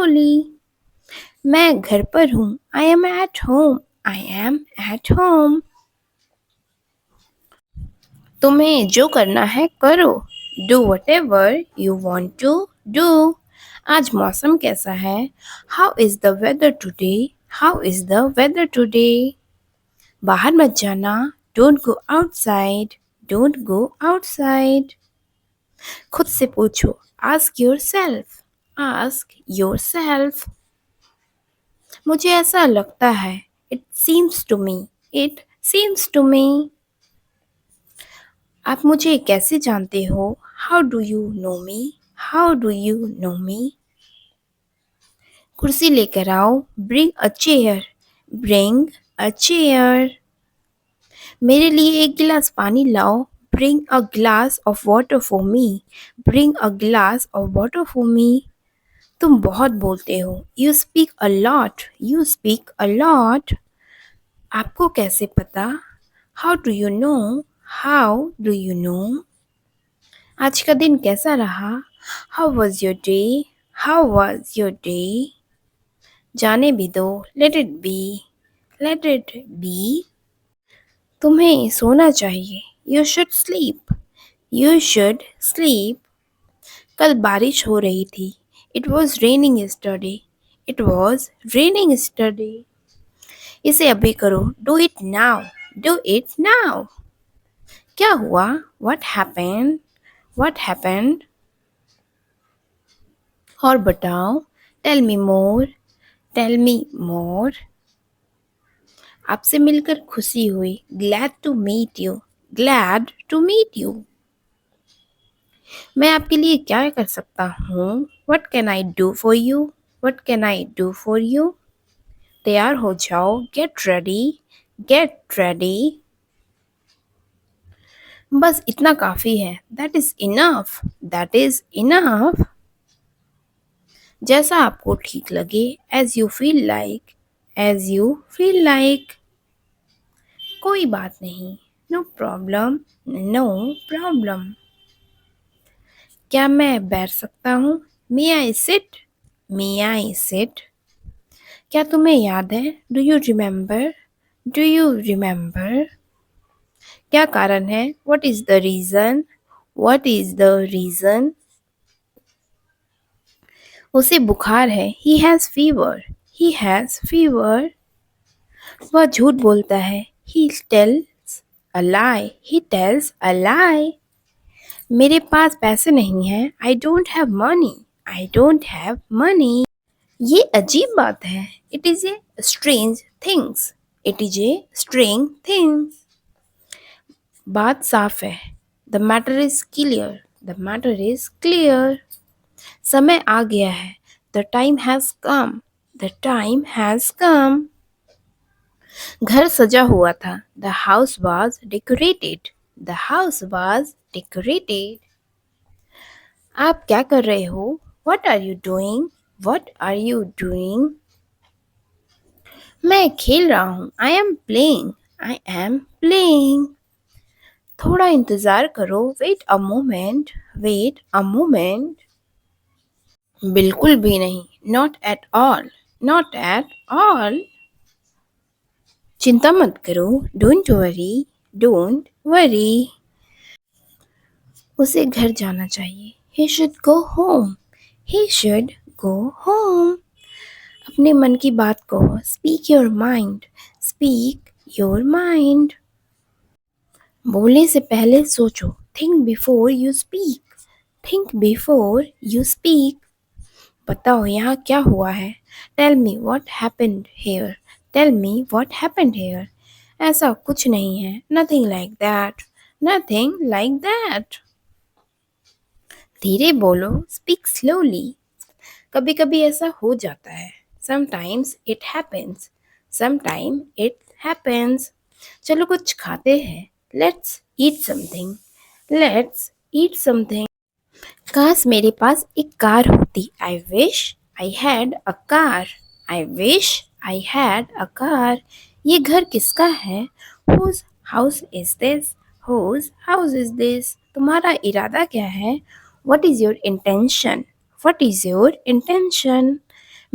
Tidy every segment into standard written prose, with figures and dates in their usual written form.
slowly. मैं घर पर हूँ. I am at home. I am at home. तुम्हें जो करना है करो. Do whatever you want to do. आज मौसम कैसा है? How is the weather today? How is the weather today? बाहर मत जाना. Don't go outside. Don't go outside. खुद से पूछो. Ask yourself. Ask yourself. मुझे ऐसा लगता है. It seems to me. It seems to me. आप मुझे कैसे जानते हो? How do you know me? How do you know me? कुर्सी लेकर आओ. Bring a chair. Bring a chair. मेरे लिए एक गिलास पानी लाओ. Bring a glass of water for me. Bring a glass of water for me. तुम बहुत बोलते हो. You speak a lot. You speak a lot. आपको कैसे पता? How do you know? How do you know? आज का दिन कैसा रहा? How was your day? How was your day? जाने भी दो. Let it be. Let it be. तुम्हें सोना चाहिए. You should sleep. You should sleep. कल बारिश हो रही थी. It was raining yesterday. It was raining yesterday. इसे अभी करो. Do it now. Do it now. क्या हुआ? What happened? What happened? और बताओ. Tell me more. Tell me more. आपसे मिलकर खुशी हुई. Glad to meet you. Glad to meet you. मैं आपके लिए क्या कर सकता हूँ? What can I do for you? What can I do for you? तैयार हो जाओ. Get ready. Get ready. बस इतना काफ़ी है. That is enough. That is enough. जैसा आपको ठीक लगे. As you feel like. As you feel like. कोई बात नहीं. No problem. No problem. क्या मैं बैठ सकता हूँ? May I sit? May I sit? क्या तुम्हें याद है? Do you remember? Do you remember? क्या कारण है? What is the reason? What is the reason? उसे बुखार है. He has fever. He has fever. वह झूठ बोलता है. He tells a lie. He tells a lie. मेरे पास पैसे नहीं हैं. I don't have money. I don't have money. ये अजीब बात है. It is a strange things. It is a strange things. बात साफ है. The matter is clear. The matter is clear. समय आ गया है. The time has come. The time has come. घर सजा हुआ था. The house was decorated. The house was decorated. आप क्या कर रहे हो? What are you doing? What are you doing? मैं खेल रहा हूँ. I am playing. I am playing. थोड़ा इंतज़ार करो. Wait a moment. Wait a moment. बिल्कुल भी नहीं. Not at all. Not at all. चिंता मत करो. Don't worry. Don't worry. उसे घर जाना चाहिए. He should go home. He should go home. अपने मन की बात कहो. Speak your mind. Speak your mind. बोलने से पहले सोचो. Think before you speak. Think before you speak. बताओ यहाँ क्या हुआ है. Tell me what happened here. Tell me what happened here. ऐसा कुछ नहीं है. Nothing like that. Nothing like that. धीरे बोलो. Speak slowly. कभी कभी ऐसा हो जाता है. Sometimes it happens. Sometimes it happens. चलो कुछ खाते हैं. Let's eat something. Let's eat something. काश मेरे पास एक कार होती. I wish I had a car. I wish I had a car. ये घर किसका है? Whose house is this? Whose house is this? तुम्हारा इरादा क्या है? What is your intention? What is your intention?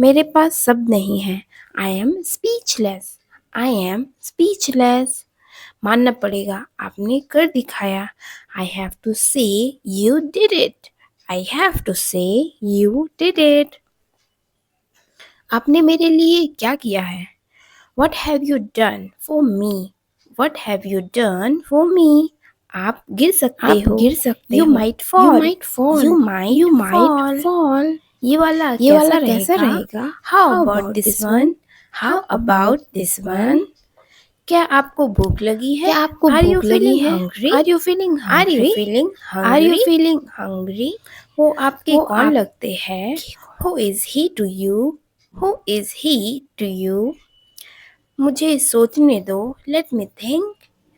मेरे पास शब्द नहीं है। I am speechless. I am speechless. मानना पड़ेगा, आपने कर दिखाया। I have to say you did it. I have to say you did it. आपने मेरे लिए क्या किया है? What have you done for me? What have you done for me? आप गिर सकते हो। You might fall. You might fall. You might You might fall. fall. ये वाला कैसा रहेगा? How about this one? How about this one? क्या आपको भूख लगी है? क्या आपको Are you भूख लगी feeling है? hungry? Are you feeling Are you hungry? feeling Are hungry? you feeling hungry? वो आपके वो कौन आप- लगते हैं? Who is he to you? Who is he to you? मुझे सोचने दो। Let me think.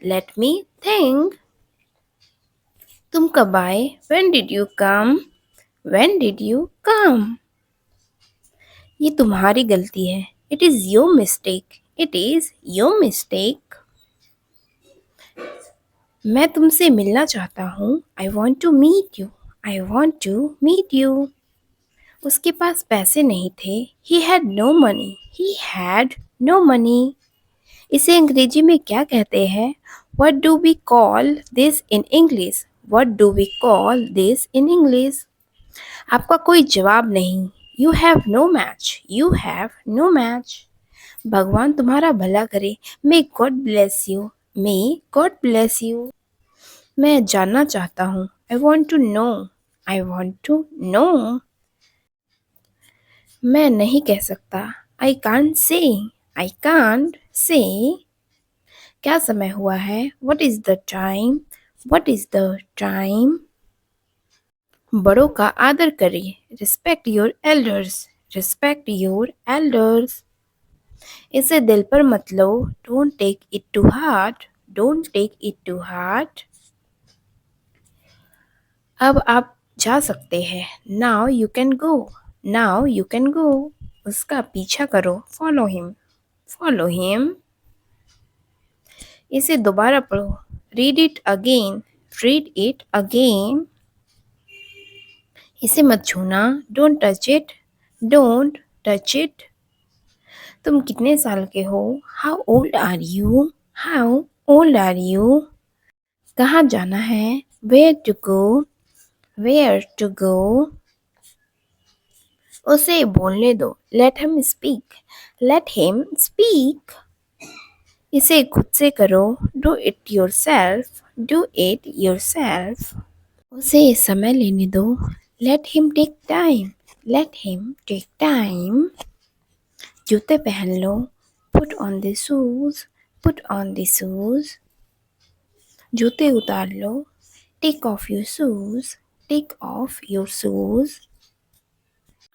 Let me think. तुम कब आए? When did you come? When did you come? ये तुम्हारी गलती है। It is your mistake. It is your mistake. मैं तुमसे मिलना चाहता हूँ। I want to meet you. I want to meet you. उसके पास पैसे नहीं थे। He had no money. He had no money. इसे अंग्रेजी में क्या कहते हैं? What do we call this in English? What do we call this in English? आपका कोई जवाब नहीं। You have no match. You have no match. भगवान तुम्हारा भला करे। May God bless you. May God bless you. मैं जानना चाहता हूँ। I want to know. I want to know. मैं नहीं कह सकता। I can't say. I can't say. क्या समय हुआ है? What is the time? What is the time? बड़ों का आदर करिए। Respect your elders. Respect your elders. इसे दिल पर मत लो। Don't take it to heart. Don't take it to heart. अब आप जा सकते हैं। Now you can go. Now you can go. उसका पीछा करो। Follow him. Follow him. इसे दोबारा पढ़ो। Read it again. Read it again. इसे मत छूना। Don't touch it. Don't touch it. तुम कितने साल के हो? How old are you? How old are you? कहाँ जाना है? Where to go? Where to go? उसे बोलने दो। Let him speak. Let him speak. इसे खुद से करो। Do it yourself. Do it yourself. उसे समय लेने दो। Let him take time. Let him take time. जूते पहन लो। Put on the shoes. Put on the shoes. जूते उतार लो। Take off your shoes. Take off your shoes.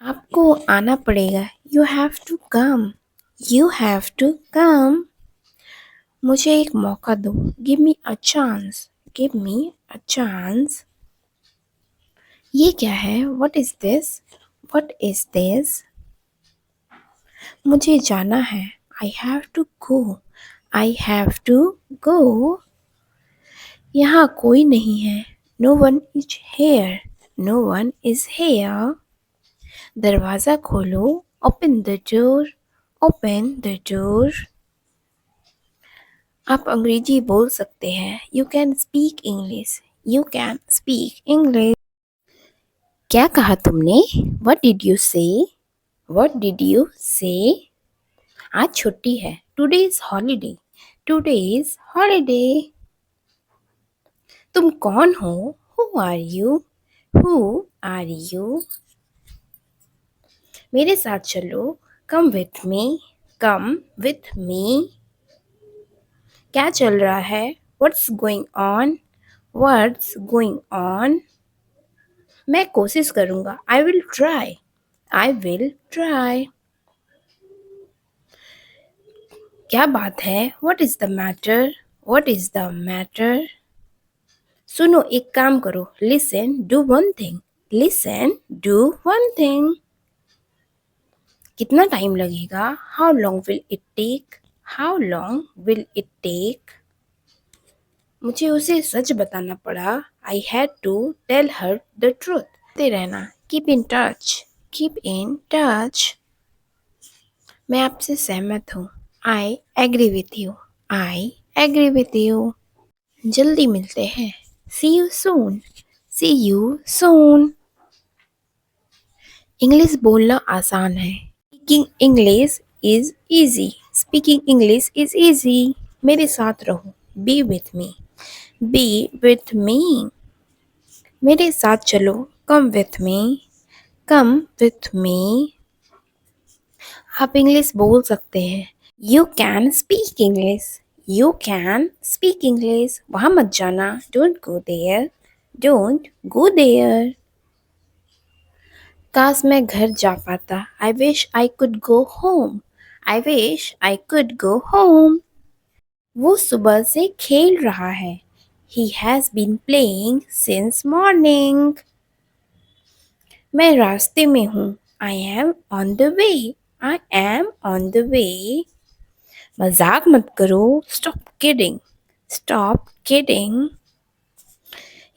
आपको आना पड़ेगा। You have to come. You have to come. मुझे एक मौका दो। Give me a chance. Give me a chance. ये क्या है? What is this? What is this? मुझे जाना है। I have to go. I have to go. यहाँ कोई नहीं है। No one is here. No one is here. दरवाज़ा खोलो। Open the door. Open the door. आप अंग्रेजी बोल सकते हैं। You can speak English. You can speak English. क्या कहा तुमने? What did you say? What did you say? आज छुट्टी है। Today is holiday. Today is holiday. तुम कौन हो? Who are you? Who are you? मेरे साथ चलो। Come with me. Come with me. क्या चल रहा है? What's going on? What's going on? मैं कोशिश करूँगा। I will try. I will try. क्या बात है? What is the matter? What is the matter? सुनो, एक काम करो। Listen, do one thing. Listen, do one thing. कितना टाइम लगेगा? How long will it take? How long will it take? मुझे उसे सच बताना पड़ा। I had to tell her the truth. ते रहना। Keep in touch. Keep in touch. मैं आपसे सहमत हूँ। I agree with you. I agree with you. जल्दी मिलते हैं। See you soon. See you soon. English बोलना आसान है। Speaking English is easy. Speaking English is easy. मेरे साथ रहो। Be with me. Be with me. मेरे साथ चलो। Come with me. Come with me. आप इंग्लिश बोल सकते हैं। You can speak English. You can speak English. वहाँ मत जाना। Don't go there. Don't go there. काश मैं घर जा पाता। I wish I could go home. I wish I could go home. वो सुबह से खेल रहा है। He has been playing since morning. मैं रास्ते में हूँ। I am on the way. I am on the way. मजाक मत करो। Stop kidding. Stop kidding.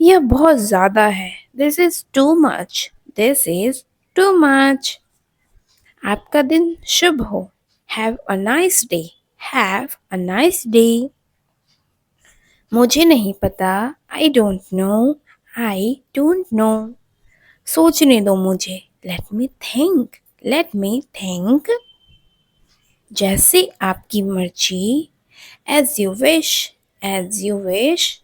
यह बहुत ज़्यादा है। This is too much. This is too much. आपका दिन शुभ हो। Have a nice day. Have a nice day. मुझे नहीं पता। I don't know. I don't know. सोचने दो मुझे। Let me think. Let me think. जैसे आपकी मर्जी। As you wish. As you wish.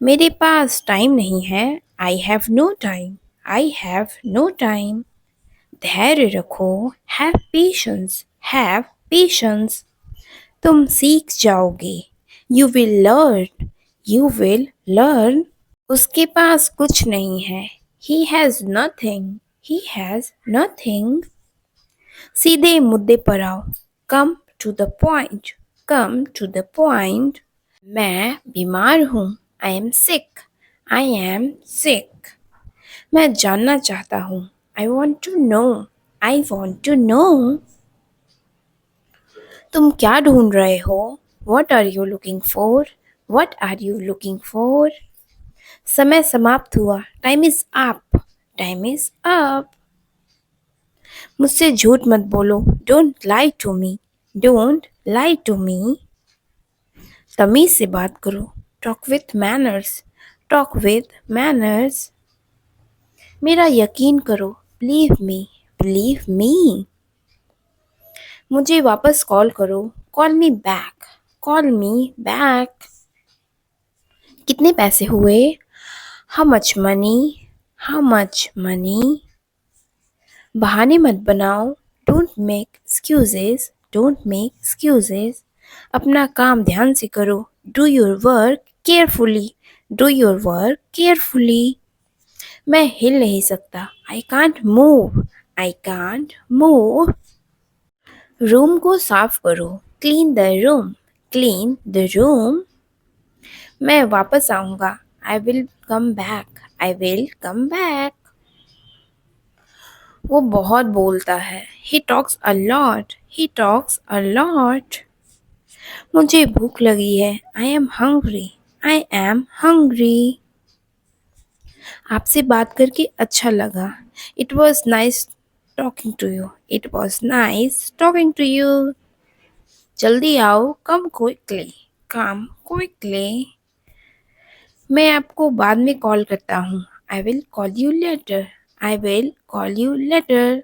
मेरे पास टाइम नहीं है। I have no time. I have no time. धैर्य रखो। Have patience. Have patience. तुम सीख जाओगे। You will learn. You will learn. उसके पास कुछ नहीं है। He has nothing. He has nothing. सीधे मुद्दे पर आओ। Come to the point. Come to the point. मैं बीमार हूँ। I am sick. I am sick. मैं जानना चाहता हूँ। I want to know. I want to know. तुम क्या ढूंढ रहे हो? What are you looking for? What are you looking for? समय समाप्त हुआ। Time is up. Time is up. मुझसे झूठ मत बोलो। Don't lie to me. Don't lie to me. तमीज से बात करो। Talk with manners. Talk with manners. मेरा यकीन करो। Believe me. Believe me. मुझे वापस कॉल करो। Call me back. Call me back. कितने पैसे हुए? How much money? How much money? बहाने मत बनाओ। Don't make excuses. Don't make excuses. अपना काम ध्यान से करो। Do your work carefully. Do your work carefully. मैं हिल नहीं सकता। I can't move. I can't move. Room को साफ करो। Clean the room. Clean the room. मैं वापस आऊँगा। I will come back. I will come back. वो बहुत बोलता है। He talks a lot. He talks a lot. मुझे भूख लगी है। I am hungry. I am hungry. आपसे बात करके अच्छा लगा। It was nice talking to you. It was nice talking to you. जल्दी आओ। Come quickly. Come quickly. मैं आपको बाद में कॉल करता हूँ। I will call you later. I will call you later.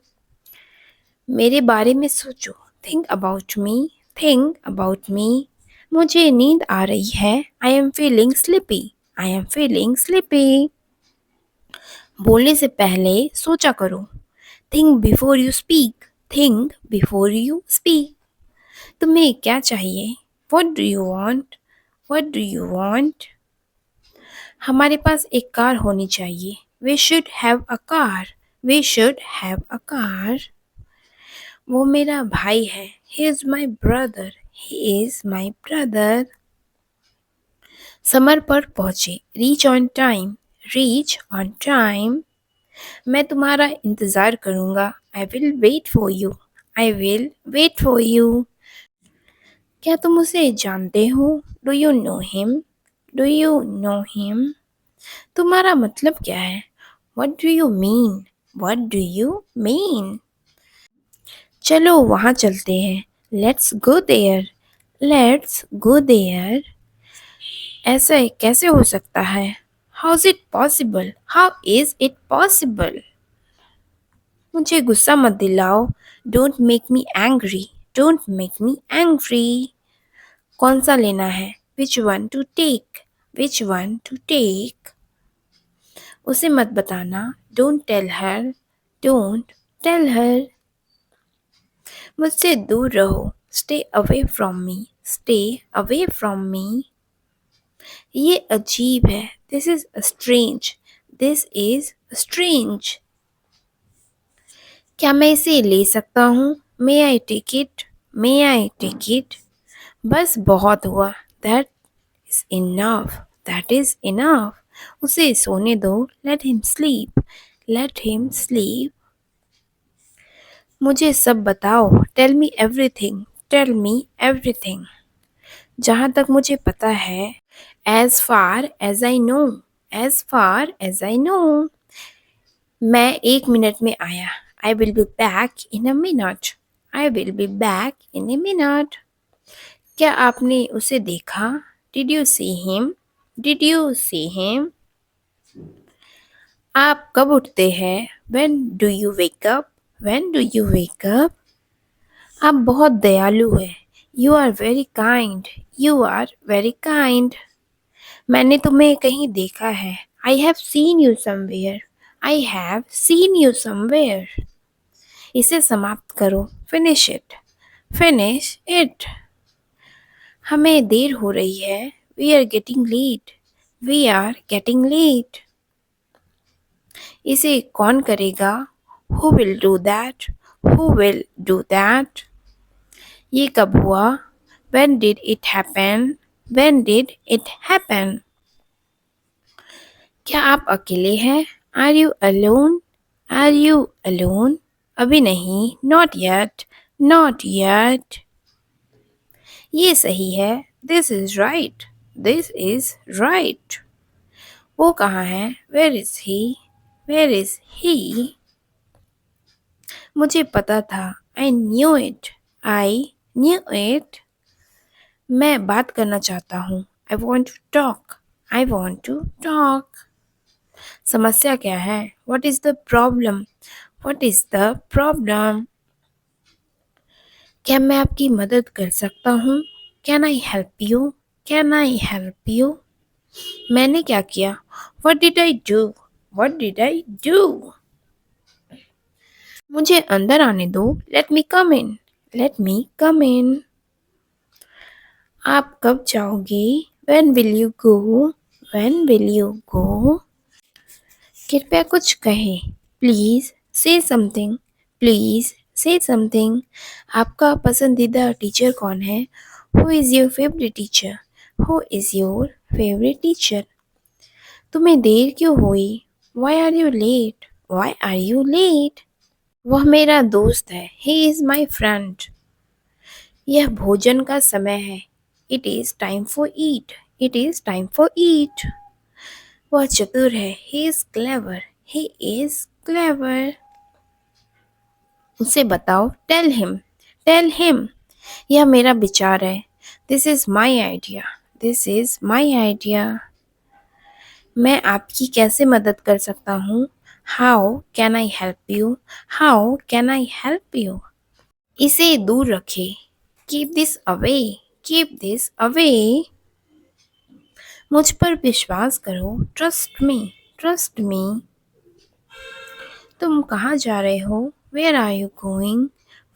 मेरे बारे में सोचो। Think about me. Think about me. मुझे नींद आ रही है। I am feeling sleepy. I am feeling sleepy. बोलने से पहले सोचा करो। Think before you speak. Think before you speak. तुम्हें क्या चाहिए? What do you want? What do you want? हमारे पास एक कार होनी चाहिए। We should have a car. We should have a car. वो मेरा भाई है। He is my brother. He is my brother. समर पर पहुँचे। Reach on time. Reach on time. मैं तुम्हारा इंतज़ार करूँगा। I will wait for you. I will wait for you. क्या तुम उसे जानते हो? Do you know him? Do you know him? तुम्हारा मतलब क्या है? What do you mean? What do you mean? चलो वहाँ चलते हैं। Let's go there. Let's go there. ऐसा कैसे हो सकता है? How is it possible? How is it possible? मुझे गुस्सा मत दिलाओ। Don't make me angry. Don't make me angry. कौन सा लेना है? Which one to take? Which one to take? उसे मत बताना। Don't tell her. Don't tell her. मुझसे दूर रहो। Stay away from me. Stay away from me. ये अजीब है। This is strange. This is strange. क्या मैं इसे ले सकता हूँ? May I take it? May I take it? बस बहुत हुआ। That is enough. That is enough. उसे सोने दो। Let him sleep. Let him sleep. मुझे सब बताओ। Tell me everything. Tell me everything. जहाँ तक मुझे पता है। As far as I know. As far as I know. मैं 1 मिनट में आया। I will be back in a minute. I will be back in a minute. क्या आपने उसे देखा? Did you see him? Did you see him? आप कब उठते हैं? When do you wake up? When do you wake up? आप बहुत दयालु हैं। You are very kind. You are very kind. मैंने तुम्हें कहीं देखा है। I have seen you somewhere. I have seen you somewhere. इसे समाप्त करो। Finish it. Finish it. हमें देर हो रही है। We are getting late. We are getting late. इसे कौन करेगा? Who will do that? Who will do that? ये कब हुआ? When did it happen? When did it happen? क्या आप अकेले हैं? Are you alone? Are you alone? अभी नहीं। Not yet. Not yet. ये सही है। This is right. This is right. वो कहाँ है? Where is he? Where is he? मुझे पता था। I knew it. I knew it. मैं बात करना चाहता हूँ। I want to talk. I want to talk. समस्या क्या है? What is the problem? What is the problem? क्या मैं आपकी मदद कर सकता हूँ? Can I help you? Can I help you? मैंने क्या किया? What did I do? What did I do? मुझे अंदर आने दो। Let me come in. Let me come in. आप कब जाओगे? When will you go? When will you go? कृपया कुछ कहें। प्लीज़ से समथिंग। प्लीज़ से समथिंग। आपका पसंदीदा टीचर कौन है? Who is your favourite teacher? Who is your favourite teacher? तुम्हें देर क्यों हुई? Why are you late? Why are you late? वह मेरा दोस्त है। He is my friend. यह भोजन का समय है। It is time for eat. It is time for eat. वह चतुर है। He is clever. He is clever. उसे बताओ। Tell him. Tell him. यह मेरा विचार है। This is my idea. This is my idea. मैं आपकी कैसे मदद कर सकता हूँ? How can I help you? How can I help you? इसे दूर रखें। Keep this away. Keep this away. मुझ पर विश्वास करो। Trust me. Trust me. तुम कहाँ जा रहे हो? Where are you going?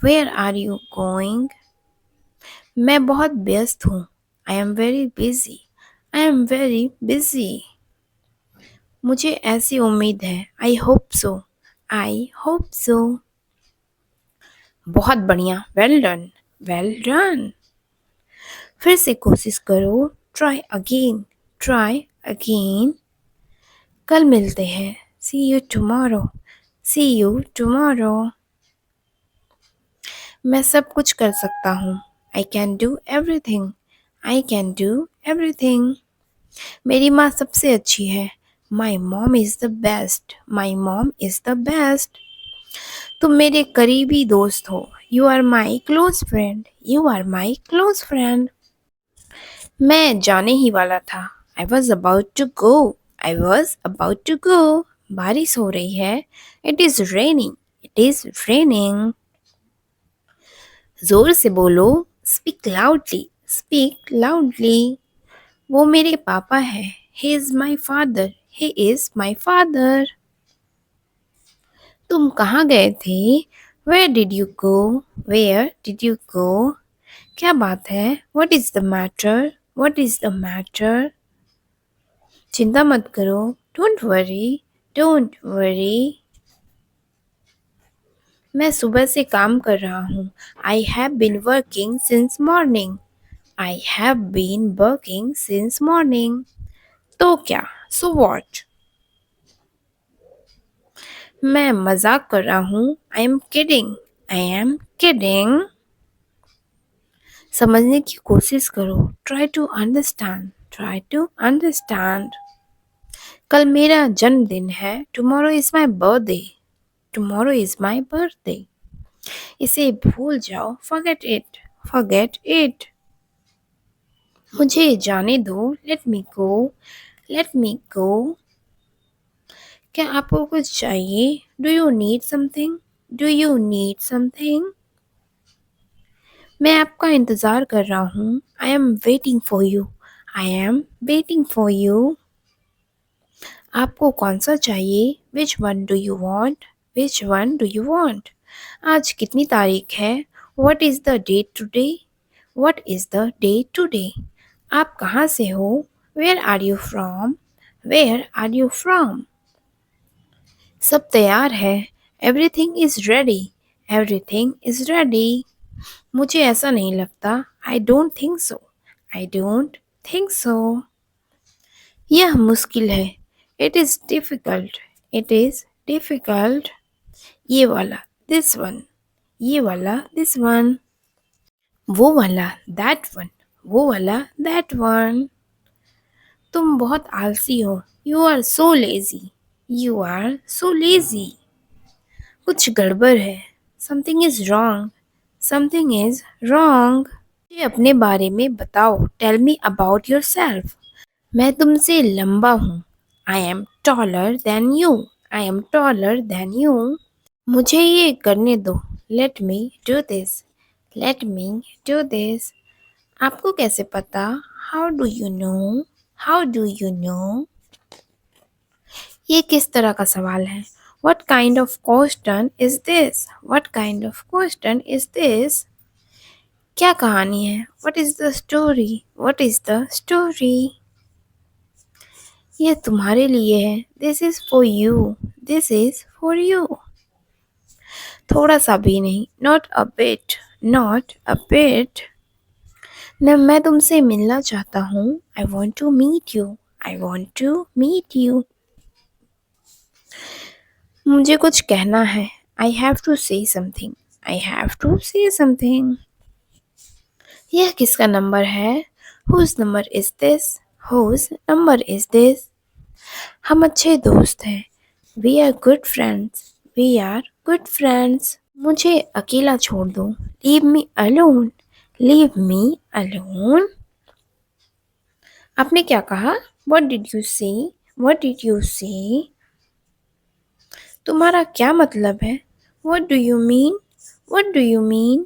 Where are you going? मैं बहुत व्यस्त हूँ। I am very busy. I am very busy. मुझे ऐसी उम्मीद है। आई hope so. I hope so. बहुत बढ़िया। Well done. Well done. फिर से कोशिश करो। Try again. Try again. कल मिलते हैं। See you tomorrow. See you tomorrow. मैं सब कुछ कर सकता हूँ। I can do everything. I can do everything. मेरी माँ सबसे अच्छी है। My mom is the best. My mom is the best. तुम मेरे करीबी दोस्त हो। You are my close friend. You are my close friend. मैं जाने ही वाला था. I was about to go. I was about to go. बारिश हो रही है. It is raining. It is raining. जोर से बोलो. Speak loudly. Speak loudly. वो मेरे पापा है. He is my father. He is my father. तुम कहाँ गए थे? Where did you go? Where did you go? क्या बात है? What is the matter? What is the matter? चिंता मत करो. Don't worry. Don't worry. मैं सुबह से काम कर रहा हूँ. I have been working since morning. I have been working since morning. तो क्या? So what? मैं मजाक कर रहा हूँ. I am kidding. I am kidding. समझने की कोशिश करो. Try to understand. Try to understand. कल मेरा जन्मदिन है. Tomorrow is my birthday. Tomorrow is my birthday. इसे भूल जाओ. Forget it. Forget it. मुझे जाने दो. Let me go. Let me go. क्या आपको कुछ चाहिए? Do you need something? Do you need something? मैं आपका इंतज़ार कर रहा हूँ. I am waiting for you. I am waiting for you. आपको कौन सा चाहिए? Which one do you want? Which one do you want? आज कितनी तारीख है? What is the date today? What is the date today? आप कहाँ से हो? Where are you from? Where are you from? सब तैयार है. Everything is ready. Everything is ready. मुझे ऐसा नहीं लगता. I don't think so. I don't think so. यह मुश्किल है. It is difficult. It is difficult. ये वाला this one. ये वाला this one. वो वाला that one. वो वाला that one. तुम बहुत आलसी हो. You are so lazy. You are so lazy. कुछ गड़बड़ है. Something is wrong. Something is wrong. मुझे अपने बारे में बताओ. Tell me about yourself. मैं तुमसे लंबा हूँ. I am taller than you. I am taller than you. मुझे ये करने दो. Let me do this. Let me do this. आपको कैसे पता? How do you know? How do you know? ये किस तरह का सवाल है? What kind of question is this? What kind of question is this? क्या कहानी है? What is the story? What is the story? ये तुम्हारे लिए है. This is for you. This is for you. थोड़ा सा भी नहीं. Not a bit. Not a bit. मैं तुमसे मिलना चाहता हूँ. I want to meet you. I want to meet you. मुझे कुछ कहना है. I have to say something. I have to say something. यह किसका नंबर है? Whose number is this? Whose number is this? हम अच्छे दोस्त हैं. We are good friends. We are good friends. मुझे अकेला छोड़ दो. Leave me alone. Leave me alone. आपने क्या कहा? What did you say? What did you say? तुम्हारा क्या मतलब है? What do you mean? What do you mean?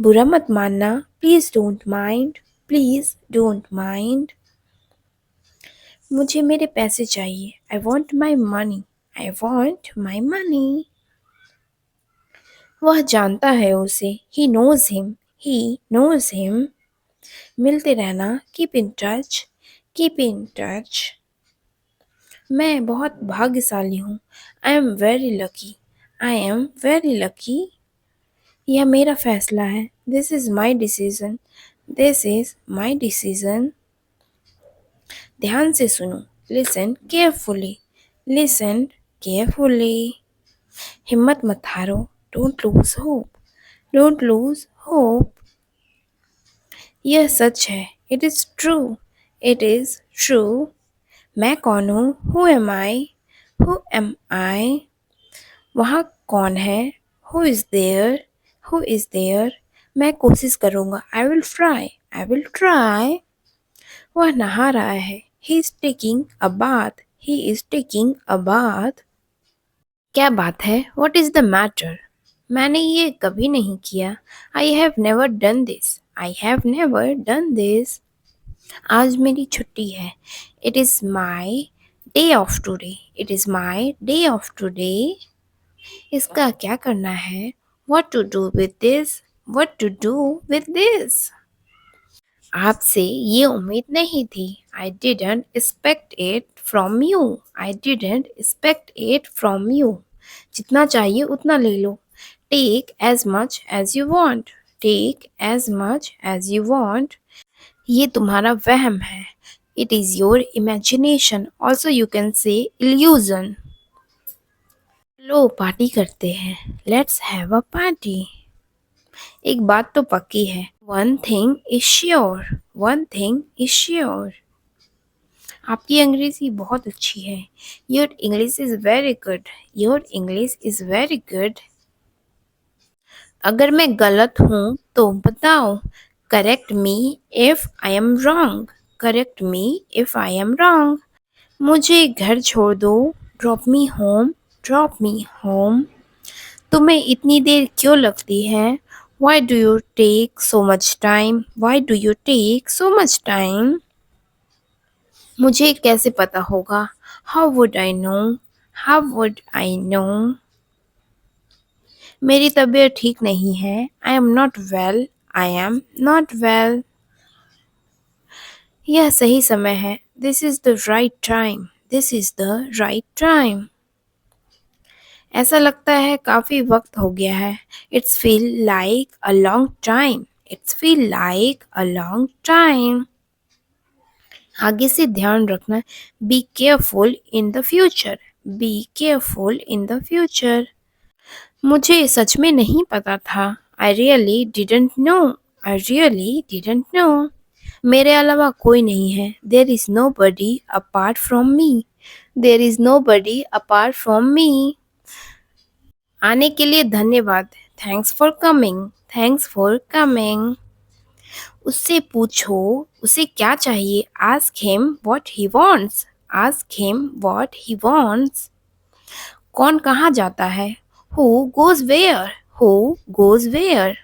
बुरा मत मानना. Please don't mind. Please don't mind. मुझे मेरे पैसे चाहिए. I want my money. I want my money. वह जानता है उसे. He knows him. He knows him. मिलते रहना. Keep in touch. Keep in touch. मैं बहुत भाग्यशाली हूँ. I am very lucky. I am very lucky. यह मेरा फैसला है. This is my decision. This is my decision. ध्यान से सुनो. Listen carefully. Listen carefully. हिम्मत मत हारो. Don't lose hope. Don't lose hope. यह सच है. It is true. It is true. मैं कौन हूँ? Who am I? Who am I? वहाँ कौन है? Who is there? Who is there? मैं कोशिश करूँगा. I will try. I will try. वह नहा रहा है. He is taking a bath. He is taking a bath. क्या बात है? What is the matter? मैंने ये कभी नहीं किया. I have never done this. I have never done this. आज मेरी छुट्टी है. It is my day off today. It is my day off today. इसका क्या करना है? What to do with this? What to do with this? आपसे ये उम्मीद नहीं थी. I didn't expect it from you. I didn't expect it from you. जितना चाहिए उतना ले लो. Take as much as you want. Take as much as you want. ये तुम्हारा वहम है. It is your imagination. Also you can say illusion. Low party करते हैं. Let's have a party. एक बात तो पक्की है. One thing is sure. One thing is sure. आपकी अंग्रेजी बहुत अच्छी है. Your English is very good. Your English is very good. अगर मैं गलत हूँ तो बताओ. Correct me if I am wrong. Correct me if I am wrong. मुझे घर छोड़ दो. Drop me home. Drop me home. तुम्हें इतनी देर क्यों लगती है? Why do you take so much time? Why do you take so much time? मुझे कैसे पता होगा? How would I know? How would I know? मेरी तबीयत ठीक नहीं है. I am not well. I am not well. यह सही समय है. This is the right time. This is the right time. ऐसा लगता है काफ़ी वक्त हो गया है. It's feel like a long time. It's feel like a long time. आगे से ध्यान रखना. Be careful in the future. Be careful in the future. मुझे सच में नहीं पता था. I really didn't know. I really didn't know. मेरे अलावा कोई नहीं है. There is nobody apart from me. There is nobody apart from me. आने के लिए धन्यवाद. Thanks for coming. Thanks for coming. उससे पूछो उसे क्या चाहिए. Ask him what he wants. Ask him what he wants. कौन कहाँ जाता है? Who goes where? Who goes where?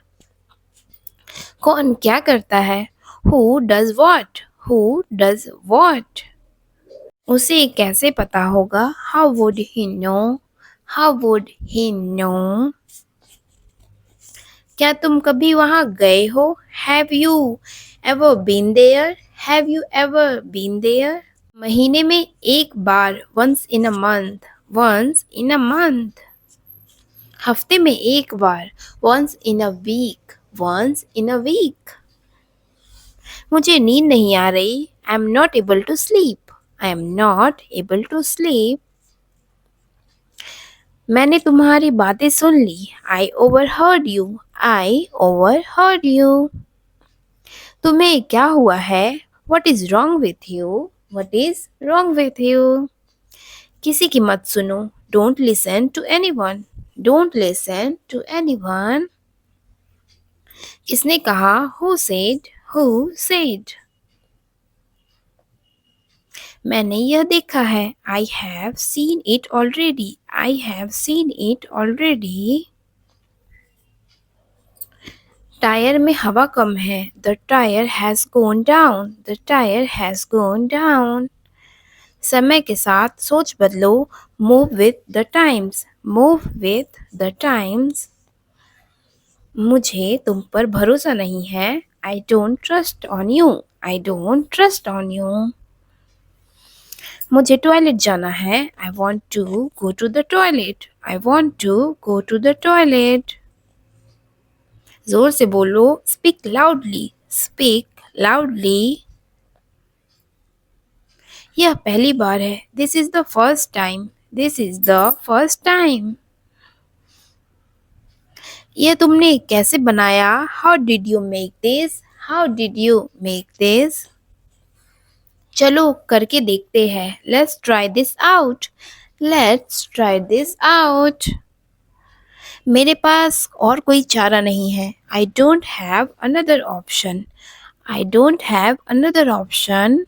कौन क्या करता है? Who does what? Who does what? उसे कैसे पता होगा? How would he know? How would he know? क्या तुम कभी वहाँ गए हो? Have you ever been there? Have you ever been there? महीने में एक बार. Once in a month. Once in a month. हफ्ते में एक बार. Once in a week. Once in a week. मुझे नींद नहीं आ रही. I am not able to sleep. I am not able to sleep. मैंने तुम्हारी बातें सुन ली. I overheard you. I overheard you. तुम्हें क्या हुआ है? What is wrong with you? What is wrong with you? किसी की मत सुनो. Don't listen to anyone. Don't listen to anyone. किसने कहा? Who said? Who said? मैंने यह देखा है. I have seen it already. I have seen it already. Tyre में हवा कम है. The tire has gone down. The tire has gone down. समय के साथ सोच बदलो. Move with the times. Move with the times. मुझे तुम पर भरोसा नहीं है. I don't trust on you. I don't trust on you. मुझे टॉयलेट जाना है. I want to go to the toilet. I want to go to the toilet. जोर से बोलो. Speak loudly. Speak loudly. यह पहली बार है. This is the first time. This is the first time. यह तुमने कैसे बनाया? How did you make this? How did you make this? चलो करके देखते हैं. Let's try this out. Let's try this out. मेरे पास और कोई चारा नहीं है. I don't have another option. I don't have another option.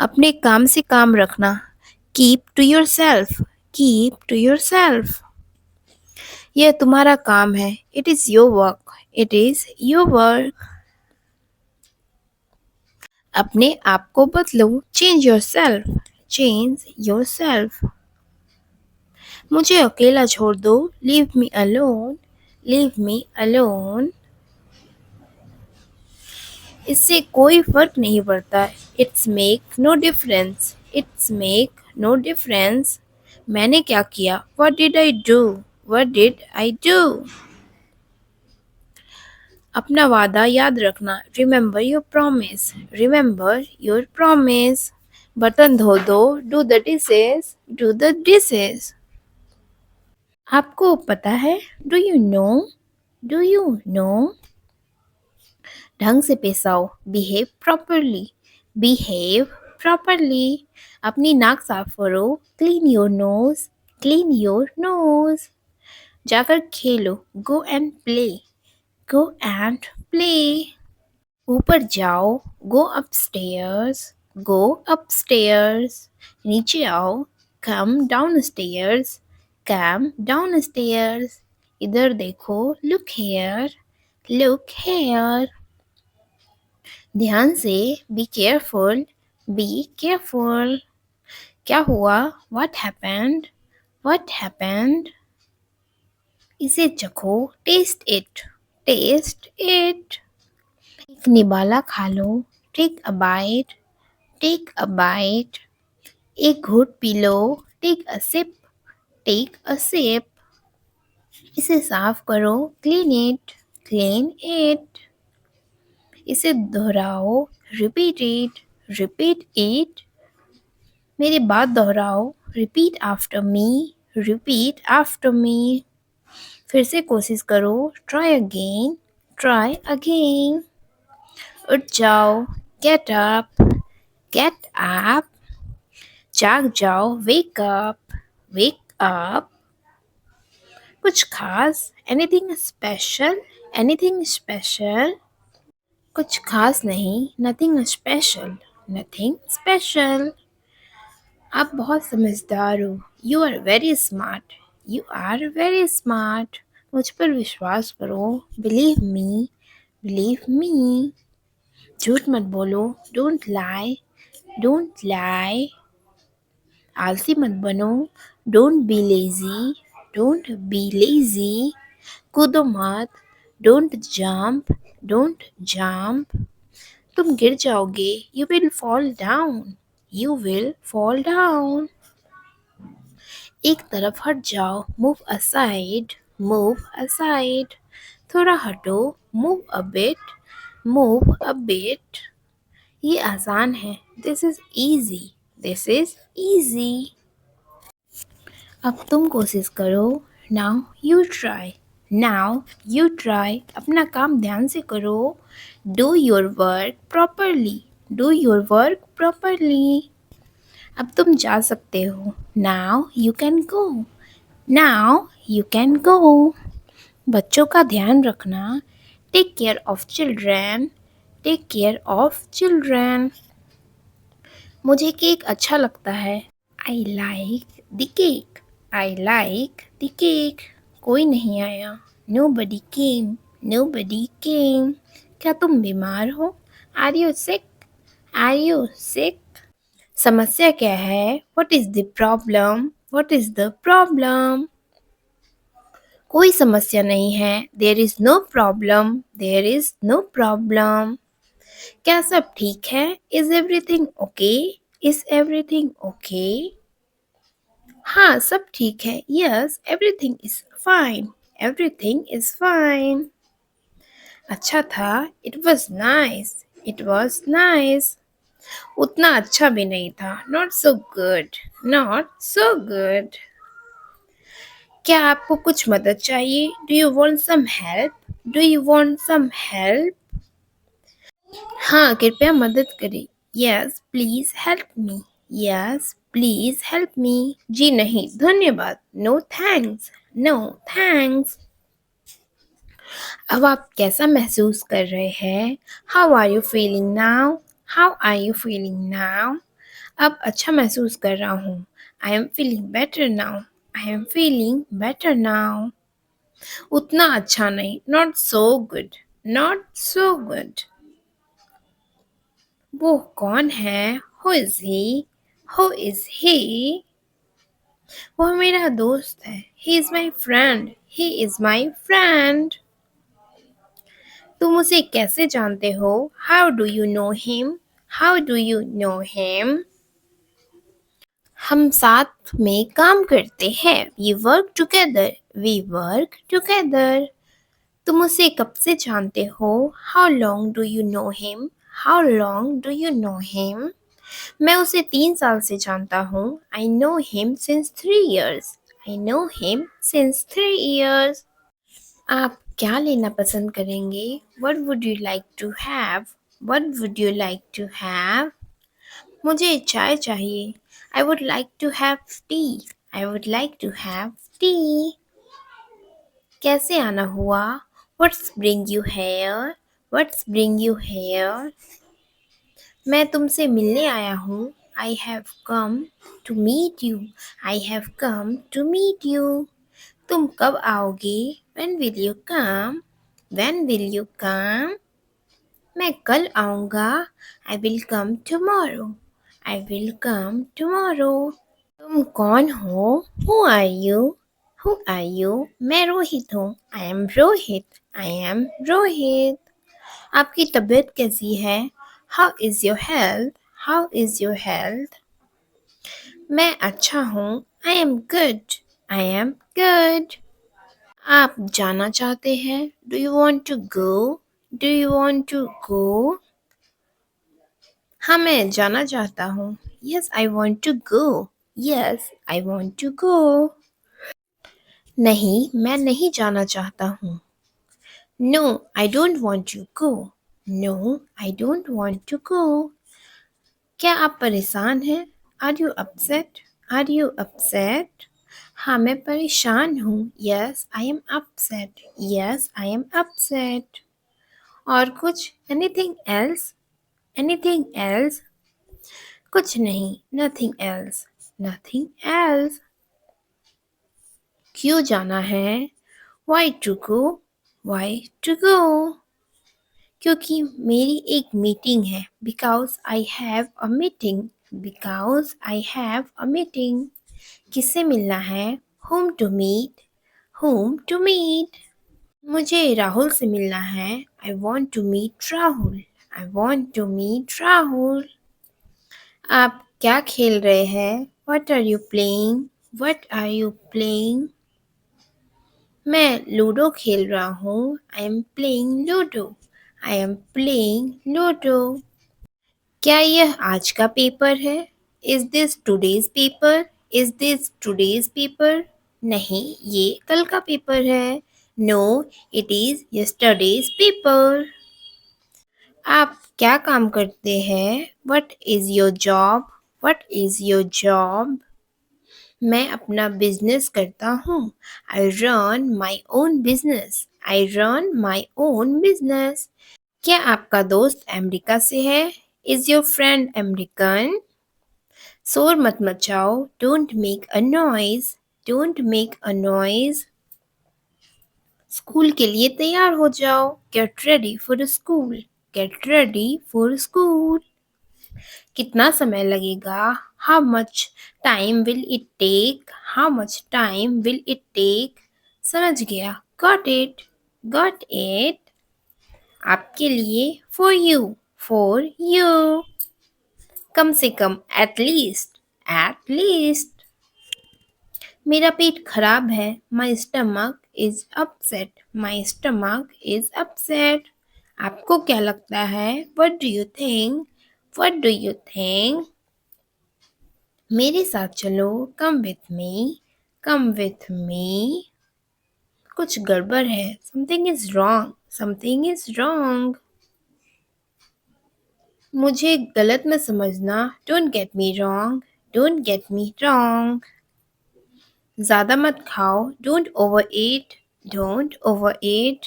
अपने काम से काम रखना. Keep to yourself. Keep to yourself. यह तुम्हारा काम है. It is your work. It is your work. अपने आप को बदलो. Change yourself. Change yourself. मुझे अकेला छोड़ दो. Leave me alone. Leave me alone. इससे कोई फर्क नहीं पड़ता. It's make no difference. It's make no difference. मैंने क्या किया? What did I do? What did I do? अपना वादा याद रखना. Remember your promise. Remember your promise. बर्तन धो दो. Do the dishes. Do the dishes. आपको पता है? Do you know? Do you know? ढंग से पेश आओ. Behave properly. Behave properly. अपनी नाक साफ करो. Clean your nose. Clean your nose. जाकर खेलो. Go and play. Go and play. ऊपर जाओ. Go upstairs. Go upstairs. नीचे आओ. Come downstairs. Come downstairs. इधर देखो. Look here. Look here. ध्यान से. Be careful. Be careful. क्या हुआ? What happened? What happened? इसे चखो. Taste it. Taste it. एक निवाला खा लो. Take a bite. Take a bite. एक घूंट पी लो. Take a sip. Take a sip. इसे साफ करो. Clean it. Clean it. इसे दोहराओ. Repeat it. Repeat it. मेरी बात दोहराओ. Repeat after me. Repeat after me. फिर से कोशिश करो. Try again. Try again. उठ जाओ. Get up. Get up. जाग जाओ. Wake up. Wake up. कुछ खास. Anything special? Anything special? कुछ खास नहीं. Nothing special. Nothing special. आप बहुत समझदार हो. You are very smart. You are very smart. मुझ पर विश्वास करो. Believe me. Believe me. झूठ मत बोलो. Don't lie. Don't lie. आलसी मत बनो. Don't be lazy. Don't be lazy. कूदो मत. Don't jump. Don't jump. तुम गिर जाओगे. You will fall down. You will fall down. एक तरफ हट जाओ. Move aside. Move aside. थोड़ा हटो. Move a bit. Move a bit. ये आसान है. This is easy. This is easy. अब तुम कोशिश करो. Now you try. Now you try. अपना काम ध्यान से करो. Do your work properly. Do your work properly. अब तुम जा सकते हो. Now you can go. Now you can go. बच्चों का ध्यान रखना. Take care of children. Take care of children. मुझे केक अच्छा लगता है. I like the cake. I like the cake. कोई नहीं आया. Nobody came. Nobody came. क्या तुम बीमार हो? Are you sick? Are you sick? समस्या क्या है? What is the problem? What is the problem? कोई समस्या नहीं है. There is no problem. There is no problem. क्या सब ठीक है? Is everything okay? Is everything okay? हाँ, सब ठीक है. Yes, everything is fine. Everything is fine. अच्छा था. It was nice. It was nice. उतना अच्छा भी नहीं था. Not so good. Not so good. क्या आपको कुछ मदद चाहिए? Do you want some help? Do you want some help? हाँ, कृपया मदद करें. Yes, please help me. Yes, please help me. जी नहीं, धन्यवाद. No thanks. No, thanks. अब आप कैसा महसूस कर रहे हैं? How are you feeling now? How are you feeling now? अब अच्छा महसूस कर रहा हूँ. I am feeling better now. I am feeling better now. उतना अच्छा नहीं. Not so good. Not so good. वो कौन है? Who is he? Who is he? वो मेरा दोस्त है. He is my friend. He is my friend. तुम उसे कैसे जानते हो? How do you know him? How do you know him? हम साथ में काम करते हैं. We work together. We work together. तुम उसे कब से जानते हो? How long do you know him? How long do you know him? मैं उसे 3 साल से जानता हूँ. I know him since 3 years. I know him since 3 years. आप क्या लेना पसंद करेंगे? What would you like to have? What would you like to have? मुझे चाय चाहिए. I would like to have tea. I would like to have tea. कैसे आना हुआ? What's bring you here? What's bring you here? मैं तुमसे मिलने आया हूँ. I have come to meet you. I have come to meet you. तुम कब आओगे? When will you come? When will you come? मैं कल आऊँगा. I will come tomorrow. I will come tomorrow. तुम कौन हो? Who are you? Who are you? मैं रोहित हूँ. I am Rohit. I am Rohit. आपकी तबीयत कैसी है? How is your health? How is your health? मैं अच्छा हूँ. I am good. I am good. आप जाना चाहते हैं? Do you want to go? Do you want to go? हाँ, मैं जाना चाहता हूँ. Yes, I want to go. Yes, I want to go. नहीं, मैं नहीं जाना चाहता हूँ. No, I don't want to go. No, I don't want to go. क्या आप परेशान हैं? Are you upset? Are you upset? हाँ, मैं परेशान हूँ. Yes, I am upset. Yes, I am upset. और कुछ? Anything else? Anything else? कुछ नहीं. Nothing else. Nothing else. क्यों जाना है? Why to go? Why to go? क्योंकि मेरी एक मीटिंग है. Because I have a meeting. Because I have a meeting. किससे मिलना है? Whom to meet? Whom to meet? मुझे राहुल से मिलना है. I want to meet Rahul. I want to meet Rahul. आप क्या खेल रहे हैं? What are you playing? What are you playing? मैं लूडो खेल रहा हूँ. I am playing Ludo. I am playing Ludo. क्या यह आज का पेपर है? Is this today's paper? Is this today's paper? नहीं, ये कल का पेपर है. No, it is yesterday's paper. आप क्या काम करते हैं? What is your job? What is your job? मैं अपना बिजनेस करता हूँ. I run my own business. I run my own business. क्या आपका दोस्त अमेरिका से है? Is your friend American? शोर मत मचाओ. Don't make a noise. Don't make a noise. School के लिए तैयार हो जाओ. Get ready for school. Get ready for school. कितना समय लगेगा? How much time will it take? How much time will it take? समझ गया. Got it. Got it. आपके लिए. For you. For you. कम से कम. At least. At least. मेरा पेट खराब है. My stomach is upset. My stomach is upset. आपको क्या लगता है? What do you think? What do you think? मेरे साथ चलो. Come with me. Come with me. कुछ गड़बड़ है. Something is wrong. Something is wrong. मुझे गलत मत समझना. Don't get me wrong. Don't get me wrong. ज़्यादा मत खाओ, don't over eat, don't over ईट।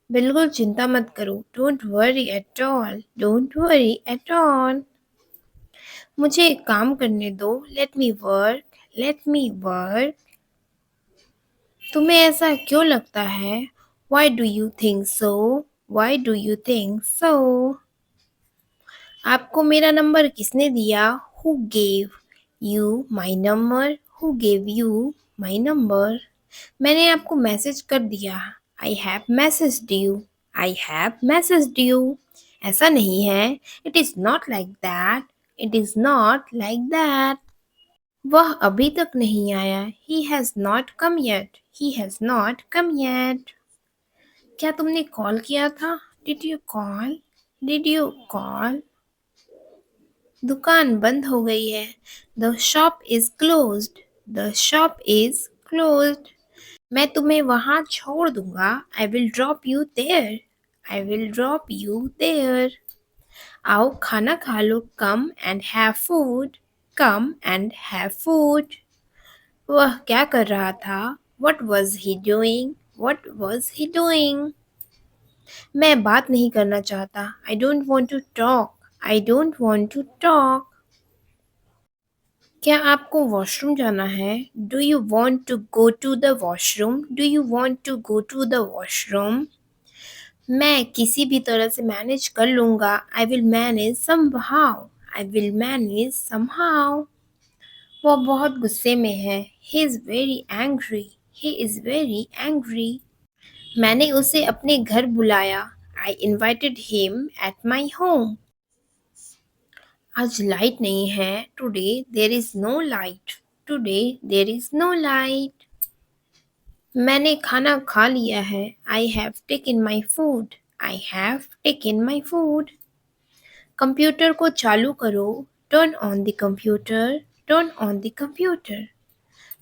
बिल्कुल चिंता मत करो, don't worry at all, don't worry at all. मुझे एक काम करने दो, लेट मी वर्क, लेट मी वर्क। तुम्हें ऐसा क्यों लगता है? Why do you think so? Why do you think so? आपको मेरा नंबर किसने दिया? Who gave you my number? Who gave you my number? मैंने आपको मैसेज कर दिया। आई have messaged you, I have messaged you. ऐसा नहीं है, it is not like that, it is not like that. वह अभी तक नहीं आया, he has not come yet, he has not come yet. क्या तुमने कॉल किया था? Did you call? Did you call? दुकान बंद हो गई है। The shop is closed, the shop is closed. मैं तुम्हें वहां छोड़ दूंगा। I will drop you there, I will drop you there. आओ खाना खा लो, come and have food, come and have food. वह क्या कर रहा था? What was he doing, what was he doing? मैं बात नहीं करना चाहता। I don't want to talk, I don't want to talk. क्या आपको वॉशरूम जाना है? Do you want to go to the washroom, do you want to go to the washroom? मैं किसी भी तरह से मैनेज कर लूँगा। I will manage somehow, I will manage somehow. वो बहुत गुस्से में है। He is very angry, he is very angry. मैंने उसे अपने घर बुलाया। I invited him at my home. आज लाइट नहीं है। Today there is no light, today there is no light. मैंने खाना खा लिया है। I have taken my food, I have taken my food. Computer को चालू करो। Turn on the computer, turn on the computer.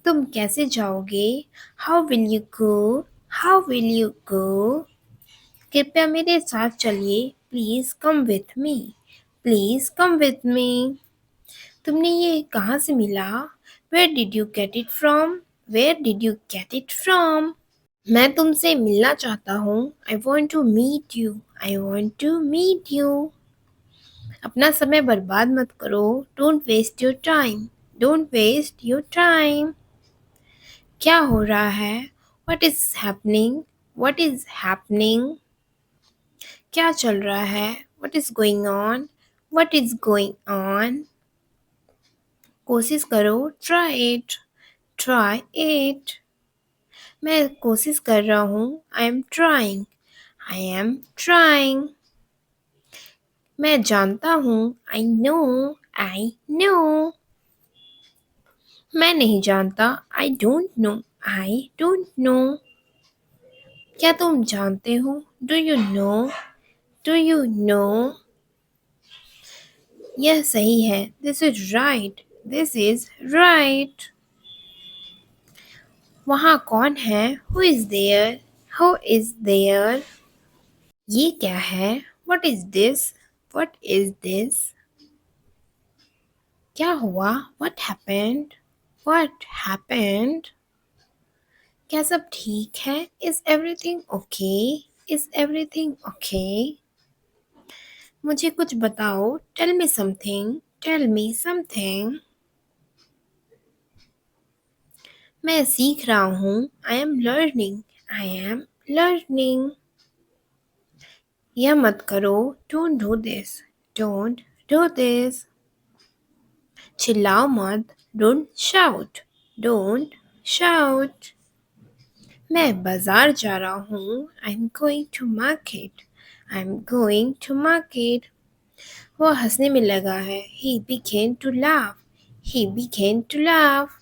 तुम कैसे जाओगे? How will you go, how will you go? कृपया मेरे साथ चलिए, please come with me, please come with me. तुमने ये कहाँ से मिला? Where did you get it from, where did you get it from? मैं तुमसे मिलना चाहता हूँ। I want to meet you, I want to meet you. अपना समय बर्बाद मत करो। Don't waste your time, don't waste your time. क्या हो रहा है? What is happening, what is happening? क्या चल रहा है? What is going on, what is going on? कोशिश करो। Try it, try it. मैं कोशिश कर रहा हूँ। I am trying, I am trying. मैं जानता हूँ। I know, I know. मैं नहीं जानता। I don't know, I don't know. क्या तुम जानते हो? Do you know, do you know? यह सही है। This is right, this is right. वहाँ कौन है? Who is there, who is there? ये क्या है? What is this, what is this? क्या हुआ? What happened, what happened? क्या सब ठीक है? Is everything okay, is everything okay? मुझे कुछ बताओ। Tell me something, tell me something. मैं सीख रहा हूँ। I am learning, I am learning. यह मत करो। Don't do this, don't do this. चिल्लाओ मत। Don't shout, don't shout. मैं बाजार जा रहा हूँ। I am going to market, I am going to market. वह हंसने में लगा है। He began to laugh, he began to laugh।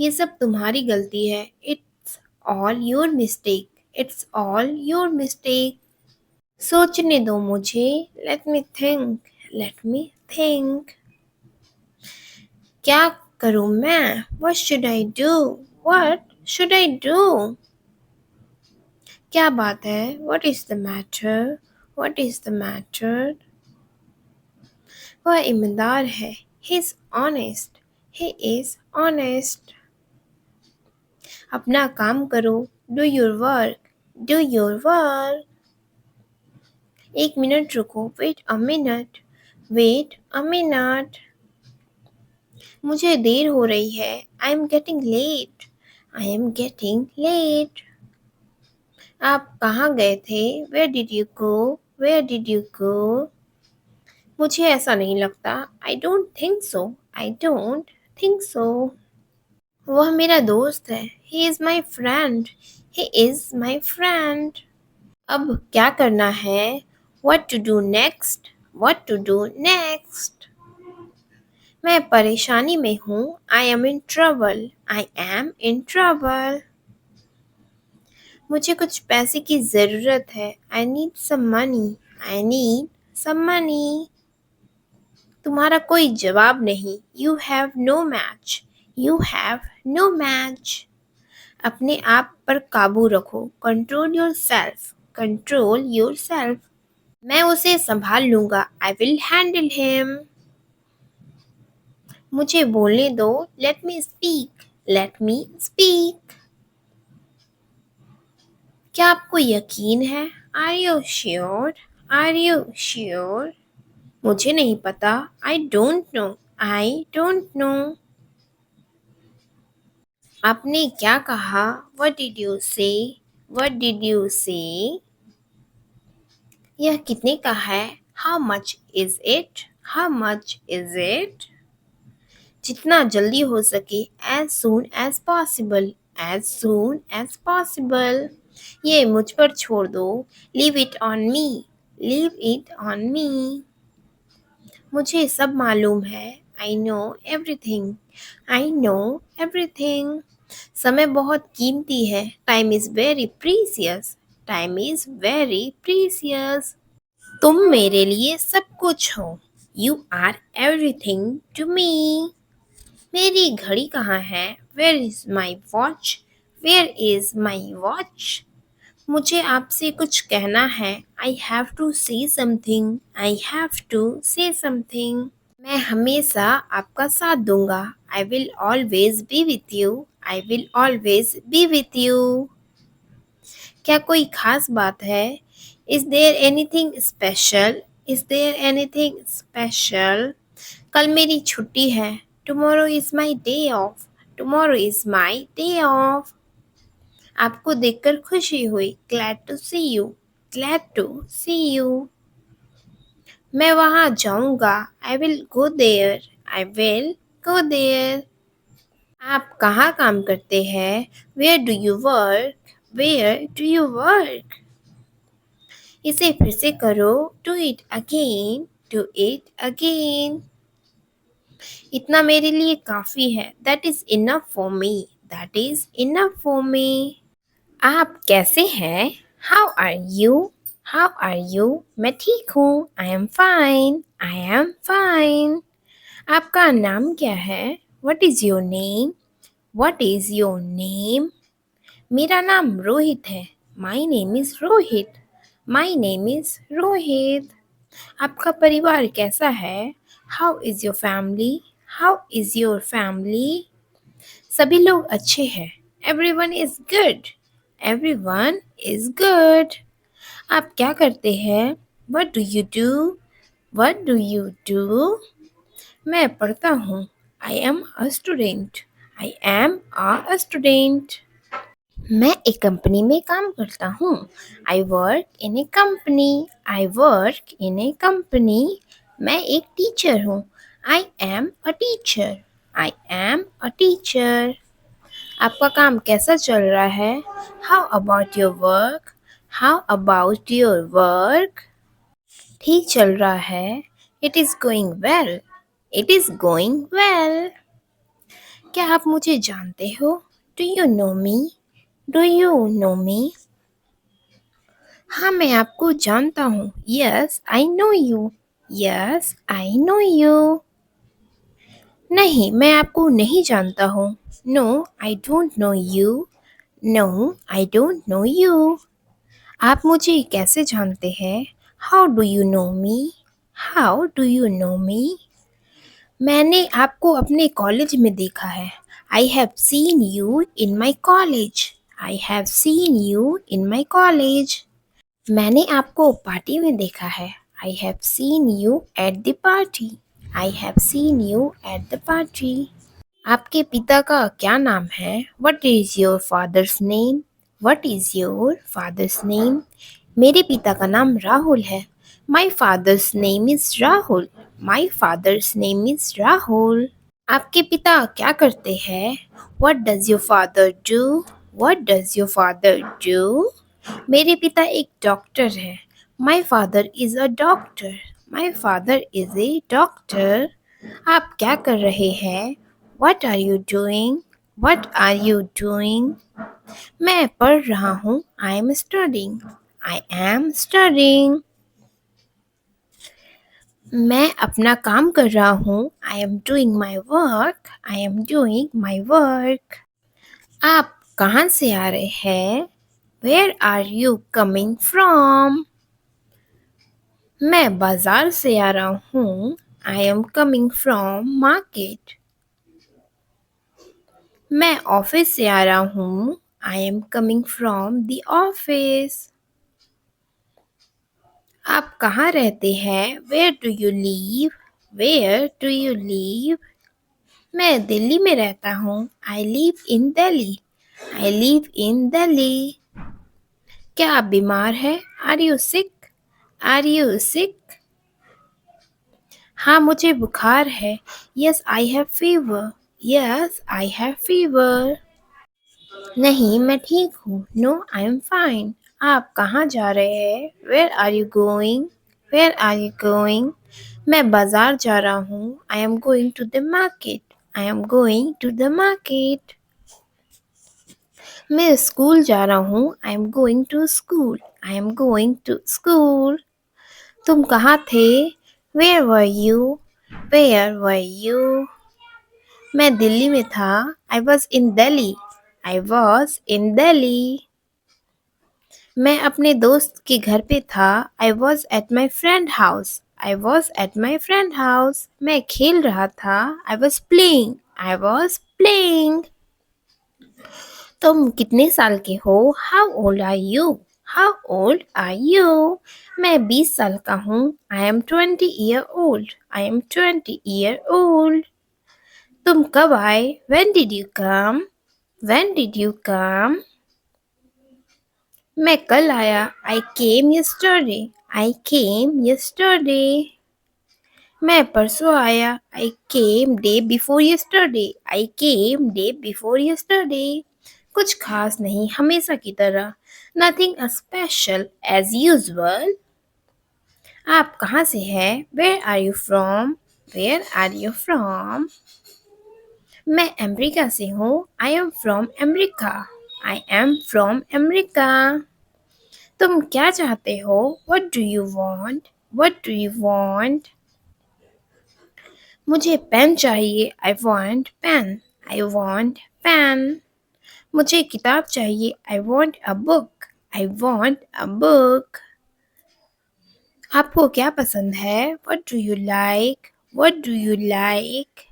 ये सब तुम्हारी गलती है। It's all your mistake, it's all your mistake। सोचने दो मुझे। Let me think, let me think। क्या करूँ मैं? What should I do, what should I do? क्या बात है? What is the matter, what is the matter? वह ईमानदार है। He is honest, he is honest। अपना काम करो, do your work, do your work. एक मिनट रुको, wait a minute, wait a minute. मुझे देर हो रही है, I am getting late, I am getting late. आप कहाँ गए थे, where did you go, where did you go. मुझे ऐसा नहीं लगता, I don't think so, I don't think so. वह मेरा दोस्त है, he is my friend, he is my friend. अब क्या करना है, what to do next, what to do next. मैं परेशानी में हूँ, I am in trouble, I am in trouble. मुझे कुछ पैसे की ज़रूरत है, I need some money, I need some money. तुम्हारा कोई जवाब नहीं, you have no match, you have no match. अपने आप पर काबू रखो, control yourself, control yourself. मैं उसे संभाल लूँगा, आई विल हैंडल हिम। मुझे बोलने दो, let me speak, let me speak. क्या आपको यकीन है, are you sure, are you sure. मुझे नहीं पता, I don't know, I don't know. आपने क्या कहा, what did you say, what did you say. यह कितने का है, how much is it, how much is it. जितना जल्दी हो सके, as soon as possible, as soon as possible. ये मुझ पर छोड़ दो, leave it on me, leave it on me. मुझे सब मालूम है, I know everything, I know everything. समय बहुत कीमती है, time is very precious, time is very precious. तुम मेरे लिए सब कुछ हो, you are everything to me. मेरी घड़ी कहाँ है, where is my watch, where is my watch. मुझे आपसे कुछ कहना है, I have to say something, I have to say something. मैं हमेशा आपका साथ दूंगा, I will always be with you, I will always be with you. क्या कोई खास बात है, is there anything special, is there anything special. कल मेरी छुट्टी है, tomorrow is my day off, tomorrow is my day off. आपको देखकर खुशी हुई, glad to see you, glad to see you. मैं वहाँ जाऊँगा, I will go there, I will go there. आप कहाँ काम करते हैं, where do you work, where do you work. इसे फिर से करो, do it again, do it again. इतना मेरे लिए काफ़ी है, that is enough for me, that is enough for me. आप कैसे हैं, how are you, how are you. मैं ठीक हूँ, I am fine, I am fine. आपका नाम क्या है, what is your name, what is your name. मेरा नाम रोहित है, my name is Rohit, my name is Rohit. आपका परिवार कैसा है, how is your family, how is your family. सभी लोग अच्छे हैं, everyone is good, everyone is good. आप क्या करते हैं, what do you do, what do you do. मैं पढ़ता हूँ, I am a student, I am a student. मैं एक कंपनी में काम करता हूँ, I work in A company, I work in A company. मैं एक टीचर हूँ, I am a teacher, I am a teacher. आपका काम कैसा चल रहा है, how about your work, how about your work. ठीक चल रहा है, it is going well, it is going well. क्या आप मुझे जानते हो, do you know me, do you know me. हाँ मैं आपको जानता हूँ, yes I know you, yes I know you. नहीं मैं आपको नहीं जानता हूँ, no I don't know you, no I don't know you. आप मुझे कैसे जानते हैं, how do you know me, how do you know me. मैंने आपको अपने कॉलेज में देखा है, I have seen you in my college. I have seen you in my college. मैंने आपको पार्टी में देखा है. I have seen you at the party. I have seen you at the party. आपके पिता का क्या नाम है? What is your father's name? What is your father's name? मेरे पिता का नाम राहुल है. My father's name is Rahul. My father's name is Rahul. आपके पिता क्या करते हैं? What does your father do? What does your father do? मेरे पिता एक डॉक्टर हैं. My father is a doctor. My father is a doctor. आप क्या कर रहे हैं? What are you doing? What are you doing? मैं पढ़ रहा हूँ. I am studying. I am studying. मैं अपना काम कर रहा हूँ. I am doing my work. I am doing my work. आप कहाँ से आ रहे हैं? Where are you coming from? मैं बाजार से आ रहा हूँ. I am coming from market. मैं ऑफिस से आ रहा हूँ. I am coming from the office. आप कहाँ रहते हैं? Where do you live? Where do you live? मैं दिल्ली में रहता हूँ. I live in Delhi. I live in Delhi. क्या आप बीमार हैं? Are you sick? Are you sick? हाँ मुझे बुखार है. Yes, I have fever. Yes, I have fever. नहीं मैं ठीक हूँ. No, I am fine. आप कहाँ जा रहे हैं? Where are you going? Where are you going? मैं बाजार जा रहा हूँ. I am going to the market. I am going to the market. मैं स्कूल जा रहा हूँ. I am going to school. I am going to school. तुम कहाँ थे? Where were you? Where were you? मैं दिल्ली में था. I was in Delhi. I was in Delhi. मैं अपने दोस्त के घर पे था. I was at my friend house. I was at my friend house. मैं खेल रहा था. I was playing. I was playing. तुम कितने साल के हो? How old are you? How old are you? मैं 20 साल का हूँ. I am 20-year-old. I am 20-year-old. तुम कब आए? When did you come? When did you come? मैं कल आया. I came yesterday. I came yesterday. मैं परसों आया. I came day before yesterday. I came day before yesterday. कुछ खास नहीं, हमेशा की तरह. Nothing special as usual. आप कहाँ से हैं? Where are you from? Where are you from? मैं अमेरिका से हूँ. I am from America. I am from America. तुम क्या चाहते हो? What do you want? What do you want? मुझे पेन चाहिए. I want pen. I want pen. मुझे किताब चाहिए. I want a book. I want a book. आपको क्या पसंद है? What do you like? What do you like?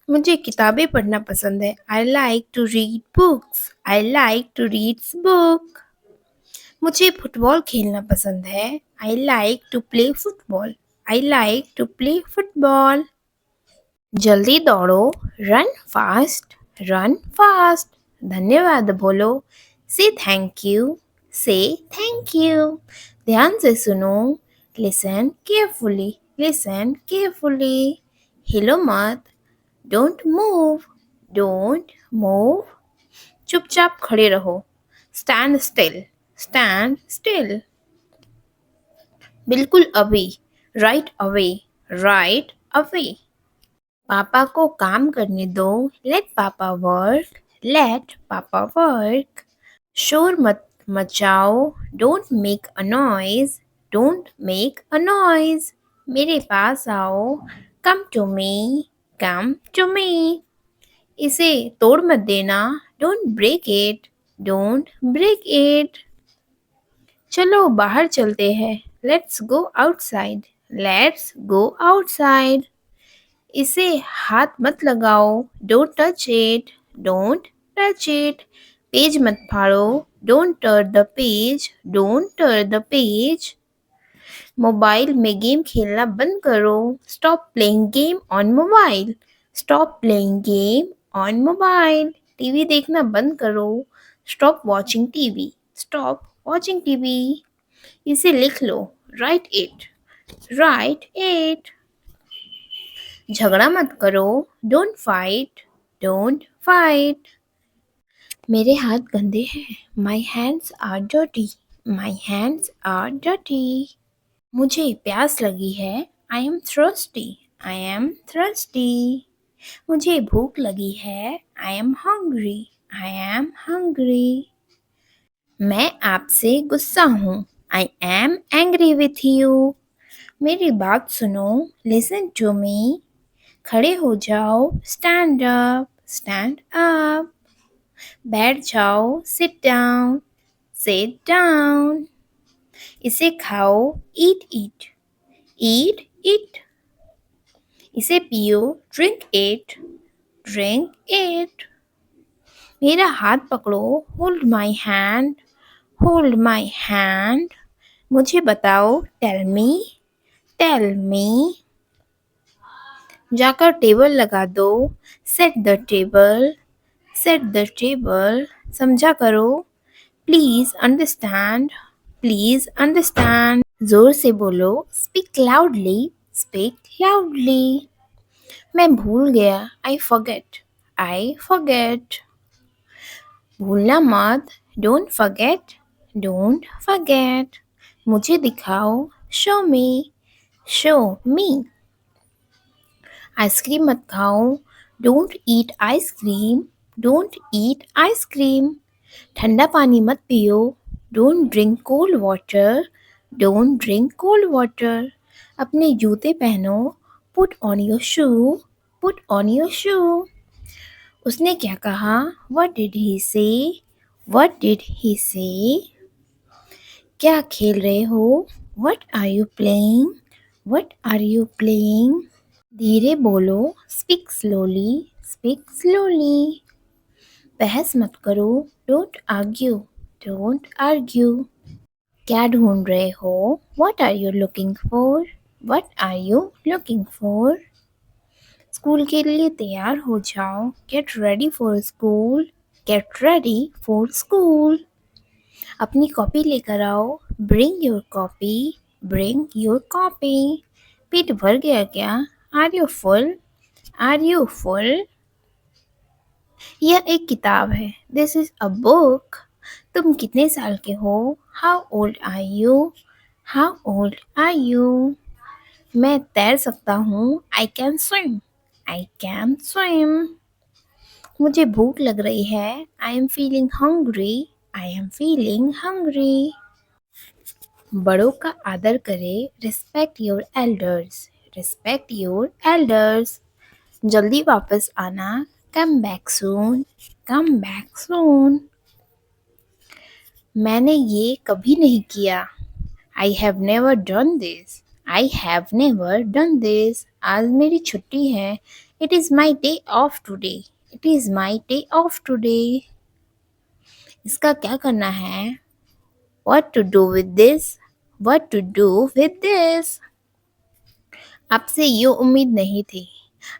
मुझे किताबें पढ़ना पसंद है. I like to read books. I like to read book. मुझे फुटबॉल खेलना पसंद है. I like to play football. I like to play football. जल्दी दौड़ो. Run fast. Run fast. धन्यवाद बोलो. Say thank you. Say thank you. ध्यान से सुनो. Listen carefully. Listen carefully. हिलो मत. Don't move. Don't move. चुपचाप खड़े रहो. Stand still. Stand still. बिल्कुल अभी. Right away. Right away. पापा को काम करने दो. Let पापा work. Let पापा work. शोर मत मचाओ. Don't make a noise. Don't make a noise. मेरे पास आओ. Come to me. Come to me. इसे तोड़ मत देना. Don't break it. Don't break it. चलो बाहर चलते हैं. Let's go outside. Let's go outside. इसे हाथ मत लगाओ, don't touch it, don't touch it. Page मत फाड़ो, don't turn the page, don't turn the page. Mobile में गेम खेलना बंद करो, stop playing game on mobile, stop playing game on mobile. TV देखना बंद करो, stop watching TV, stop watching TV. इसे लिख लो, राइट इट, राइट इट। झगड़ा मत करो, डोंट फाइट, डोंट फाइट। मेरे हाथ गंदे हैं, my hands are dirty, my hands are dirty. मुझे प्यास लगी है, I am thirsty, I am thirsty. मुझे भूख लगी है, I am hungry, I am hungry. मैं आपसे गुस्सा हूँ, I am angry with you. मेरी बात सुनो, लिसन टू मी। खड़े हो जाओ, स्टैंड अप, स्टैंड अप। बैठ जाओ, सिट डाउन, सिट डाउन। इसे खाओ, ईट इट, ईट इट। इसे पियो, ड्रिंक इट, ड्रिंक इट। मेरा हाथ पकड़ो, hold my hand, hold my hand. मुझे बताओ, टेल मी, टेल मी। जाकर टेबल लगा दो, set the table, set the table. समझा करो, प्लीज अंडरस्टैंड, प्लीज अंडरस्टैंड। जोर से बोलो, स्पीक लाउडली, स्पीक लाउडली। मैं भूल गया, आई फॉरगेट, आई फॉरगेट। भूलना मत, डोंट फॉरगेट, डोंट फॉरगेट। मुझे दिखाओ, show me, show me. Ice cream मत खाओ, don't eat ice cream, don't eat ice cream. ठंडा पानी मत पियो, don't drink cold water, don't drink cold water. अपने जूते पहनो, put on your shoe, put on your shoe. उसने क्या कहा, व्हाट डिड ही से, व्हाट डिड ही से। क्या खेल रहे हो, what are you playing, what are you playing. धीरे बोलो, स्पीक स्लोली, स्पीक स्लोली। बहस मत करो, डोंट आर्ग्यू, डोंट आर्ग्यू। क्या ढूंढ रहे हो, what are you looking for, what are you looking for. School के लिए तैयार हो जाओ, get ready for school, get ready for school. अपनी कॉपी लेकर आओ, bring your copy, bring your copy. पेट भर गया क्या, are you full, are you full. यह एक किताब है, दिस इज अ बुक। तुम कितने साल के हो, how old are you, how old are you. मैं तैर सकता हूँ, I can swim, I can swim. मुझे भूख लग रही है, I am feeling hungry, I am feeling hungry. बड़ों का आदर करें, respect your elders, respect your elders. जल्दी वापस आना, come back soon, come back soon. मैंने ये कभी नहीं किया, I have never done this, I have never done this. आज मेरी छुट्टी है, it is my day off today, it is my day off today. इसका क्या करना है, what to do with this, what to do with this. आपसे ये उम्मीद नहीं थी,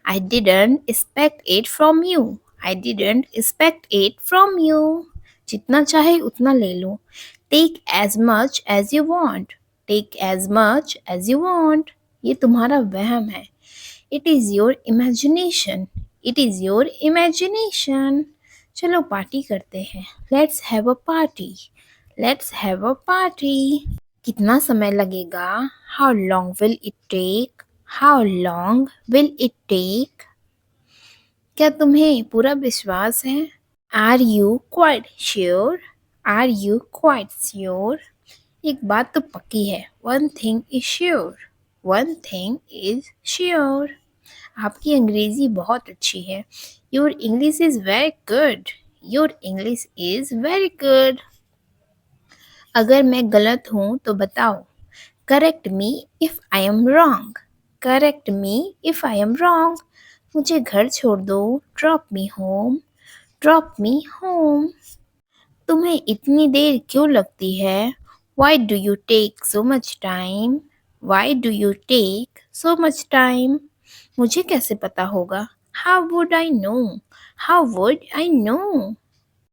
I didn't expect it from you, I didn't expect it from you. जितना चाहे उतना ले लो, take as much as you want, take as much as you want. ये तुम्हारा वहम है, it is your imagination, it is your imagination. चलो पार्टी करते हैं, let's have a party, let's have a party. कितना समय लगेगा, how long will it take, how long will it take. क्या तुम्हें पूरा विश्वास है, are you quite sure, are you quite sure. एक बात तो पक्की है, one thing is sure, one thing is sure. आपकी अंग्रेजी बहुत अच्छी है, your English is very good, your English is very good. अगर मैं गलत हूँ तो बताओ, correct me if I am wrong, correct me if I am wrong. मुझे घर छोड़ दो. Drop me home. Drop me home. तुम्हें इतनी देर क्यों लगती है? Why do you take so much time? Why do you take so much time? मुझे कैसे पता होगा? How would I know? How would I know?